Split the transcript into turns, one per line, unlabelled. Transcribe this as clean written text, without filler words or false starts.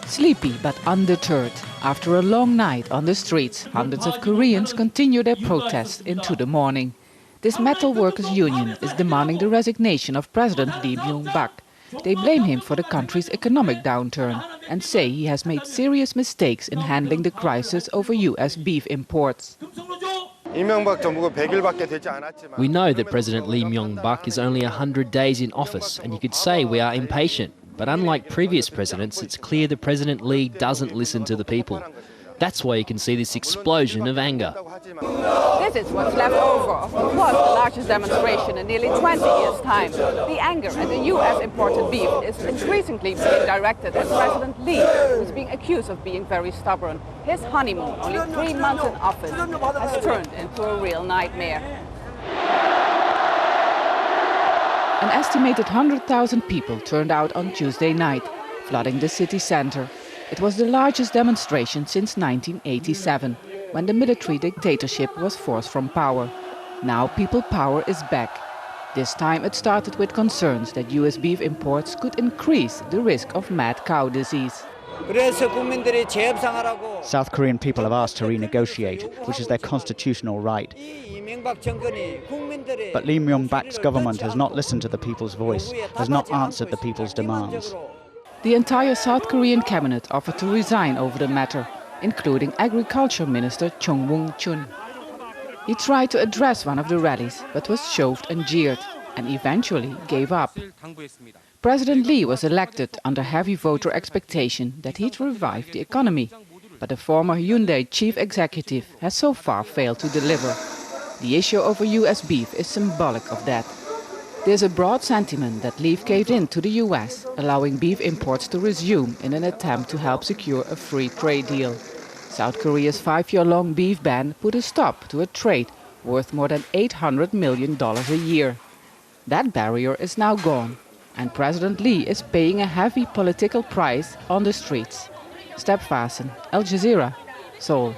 Sleepy but undeterred, after a long night on the streets, hundreds of Koreans continue their protests into the morning. This metal workers' union is demanding the resignation of President Lee Myung-bak. They blame him for the country's economic downturn and say he has made serious mistakes in handling the crisis over US beef imports.
We know that President Lee Myung-bak is only 100 days in office, and you could say we are impatient. But unlike previous presidents, it's clear that President Lee doesn't listen to the people. That's why you can see this explosion of anger.
This is what's left over of what was the largest demonstration in nearly 20 years' time. The anger at the US imported beef is increasingly being directed at President Lee, who is being accused of being very stubborn. His honeymoon, only 3 months in office, has turned into a real nightmare.
An estimated 100,000 people turned out on Tuesday night, flooding the city center. It was the largest demonstration since 1987, when the military dictatorship was forced from power. Now people power is back. This time it started with concerns that US beef imports could increase the risk of mad cow disease.
South Korean people have asked to renegotiate, which is their constitutional right. But Lee Myung-bak's government has not listened to the people's voice, has not answered the people's demands.
The entire South Korean cabinet offered to resign over the matter, including Agriculture Minister Chung Woo-chun. He tried to address one of the rallies, but was shoved and jeered, and eventually gave up. President Lee was elected under heavy voter expectation that he'd revive the economy, but the former Hyundai chief executive has so far failed to deliver. The issue over US beef is symbolic of that. There's a broad sentiment that Lee caved in to the US, allowing beef imports to resume in an attempt to help secure a free trade deal. South Korea's 5-year-long beef ban put a stop to a trade worth more than $800 million a year. That barrier is now gone, and President Lee is paying a heavy political price on the streets. Vaessen, Jazeera, Seoul.